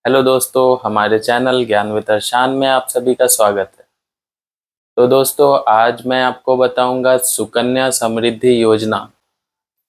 Hello दोस्तों, हमारे channel ज्ञान विद अर्शान में आप सभी का स्वागत है। तो दोस्तों, आज मैं आपको बताऊंगा सुकन्या समृद्धि योजना।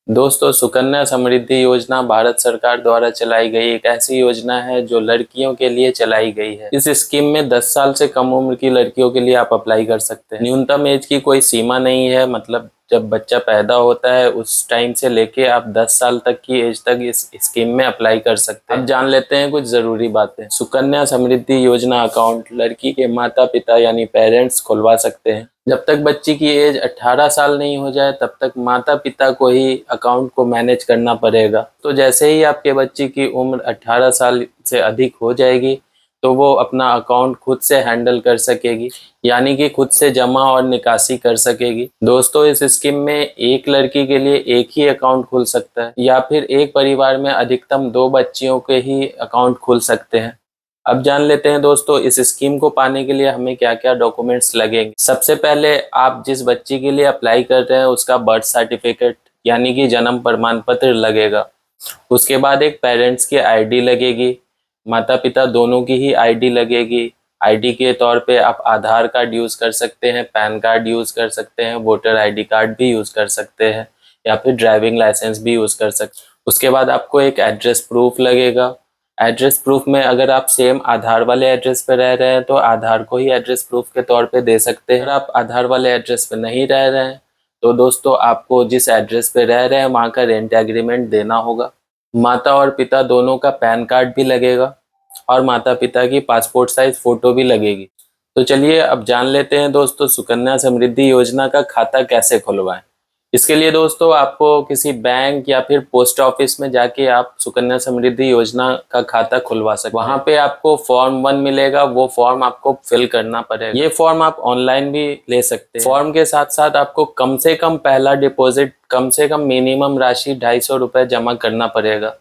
दोस्तों, सुकन्या समृद्धि योजना भारत सरकार द्वारा चलाई गई एक ऐसी योजना है जो लड़कियों के लिए चलाई गई है। इस स्कीम में 10 साल से कम उम्र की लड़कियों के लिए आप अप्लाई कर सकते हैं। न्यूनतम एज की कोई सीमा नहीं है, मतलब जब बच्चा पैदा होता है उस टाइम से लेके आप 10 साल तक की एज तक इस स्कीम में अप्लाई कर सकते हैं। अब जान लेते हैं कुछ जरूरी बातें। सुकन्या समृद्धि योजना अकाउंट लड़की के माता पिता यानी पेरेंट्स खुलवा सकते हैं। जब तक बच्ची की एज 18 साल नहीं हो जाए तब तक माता पिता को ही अकाउंट को मैनेज करना पड़ेगा। तो जैसे ही आपके बच्ची की उम्र 18 साल से अधिक हो जाएगी तो वो अपना अकाउंट खुद से हैंडल कर सकेगी, यानी कि खुद से जमा और निकासी कर सकेगी। दोस्तों, इस स्कीम में एक लड़की के लिए एक ही अकाउंट खुल सकता है या फिर एक परिवार में अधिकतम 2 बच्चियों के ही अकाउंट खुल सकते हैं। अब जान लेते हैं दोस्तों, इस स्कीम को पाने के लिए हमें क्या क्या डॉक्यूमेंट्स लगेंगे। सबसे पहले आप जिस बच्ची के लिए अप्लाई कर रहे हैं उसका बर्थ सर्टिफिकेट यानी कि जन्म प्रमाण पत्र लगेगा। उसके बाद एक पेरेंट्स की आईडी लगेगी, माता पिता दोनों की ही आईडी लगेगी। आईडी के तौर पे आप आधार कार्ड यूज कर सकते हैं, पैन कार्ड यूज कर सकते हैं, वोटर आईडी कार्ड भी यूज कर सकते हैं या फिर ड्राइविंग लाइसेंस भी यूज कर सकते हैं। उसके बाद आपको एक एड्रेस प्रूफ लगेगा। एड्रेस प्रूफ में अगर आप सेम आधार वाले एड्रेस पे रह रहे हैं तो आधार को ही एड्रेस प्रूफ के तौर पे दे सकते हैं। अगर आप आधार वाले एड्रेस पे नहीं रह रहे हैं तो दोस्तों आपको जिस एड्रेस पे रह रहे हैं वहाँ का रेंट एग्रीमेंट देना होगा। माता और पिता दोनों का पैन कार्ड भी लगेगा और माता पिता की पासपोर्ट साइज फोटो भी लगेगी। तो चलिए अब जान लेते हैं दोस्तों, सुकन्या समृद्धि योजना का खाता कैसे खुलवाएं। इसके लिए दोस्तों आपको किसी बैंक या फिर पोस्ट ऑफिस में जाके आप सुकन्या समृद्धि योजना का खाता खुलवा सकते हैं। वहां पे आपको फॉर्म 1 मिलेगा, वो फॉर्म आपको फिल करना पड़ेगा। ये फॉर्म आप ऑनलाइन भी ले सकते हैं। फॉर्म के साथ साथ आपको कम से कम पहला डिपॉजिट, कम से कम मिनिमम राशि 250 रुपये जमा करना पड़ेगा।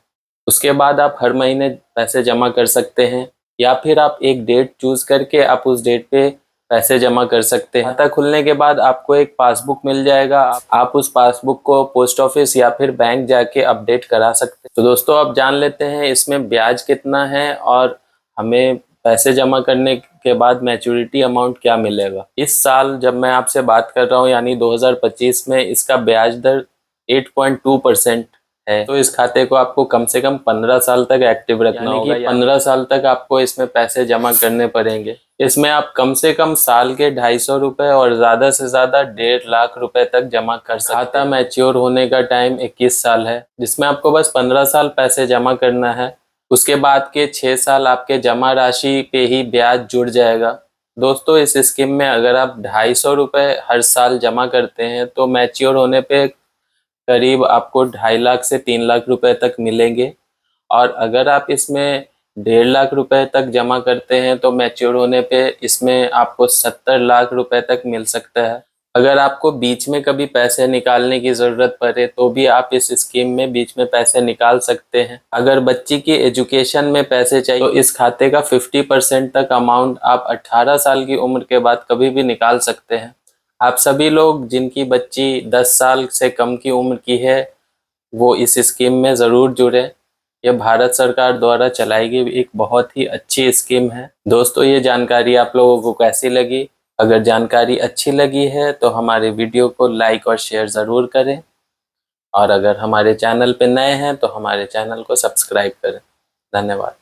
उसके बाद आप हर महीने पैसे जमा कर सकते हैं या फिर आप एक डेट चूज करके आप उस डेट पे पैसे जमा कर सकते हैं। खाता खुलने के बाद आपको एक पासबुक मिल जाएगा, आप उस पासबुक को पोस्ट ऑफिस या फिर बैंक जाके अपडेट करा सकते हैं। तो दोस्तों अब जान लेते हैं इसमें ब्याज कितना है और हमें पैसे जमा करने के बाद मैच्योरिटी अमाउंट क्या मिलेगा। इस साल जब मैं आपसे बात कर रहा हूँ यानी 2025 में इसका ब्याज दर 8.2% है। तो इस खाते को आपको कम से कम 15 साल तक एक्टिव रखना होगा, 15 साल तक आपको इसमें पैसे जमा करने पड़ेंगे। इसमें आप कम से कम साल के 250 रुपये और ज्यादा से ज्यादा 1.5 लाख रुपए तक जमा कर सकते हैं। खाता मैच्योर होने का टाइम 21 साल है, जिसमें आपको बस 15 साल पैसे जमा करना है। उसके बाद के 6 साल आपके जमा राशि पे ही ब्याज जुड़ जाएगा। दोस्तों, इस स्कीम में अगर आप 250 रुपये हर साल जमा करते हैं तो मैच्योर होने पे करीब आपको 2.5 लाख से 3 लाख रुपए तक मिलेंगे। और अगर आप इसमें 1.5 लाख रुपए तक जमा करते हैं तो मैच्योर होने पे इसमें आपको 70 लाख रुपए तक मिल सकता है। अगर आपको बीच में कभी पैसे निकालने की ज़रूरत पड़े तो भी आप इस स्कीम में बीच में पैसे निकाल सकते हैं। अगर बच्ची की एजुकेशन में पैसे चाहिए तो इस खाते का 50% तक अमाउंट आप 18 साल की उम्र के बाद कभी भी निकाल सकते हैं। आप सभी लोग जिनकी बच्ची 10 साल से कम की उम्र की है वो इस स्कीम में ज़रूर जुड़े। यह भारत सरकार द्वारा चलाई गई एक बहुत ही अच्छी स्कीम है। दोस्तों, ये जानकारी आप लोगों को कैसी लगी? अगर जानकारी अच्छी लगी है तो हमारे वीडियो को लाइक और शेयर ज़रूर करें और अगर हमारे चैनल पे नए हैं तो हमारे चैनल को सब्सक्राइब करें। धन्यवाद।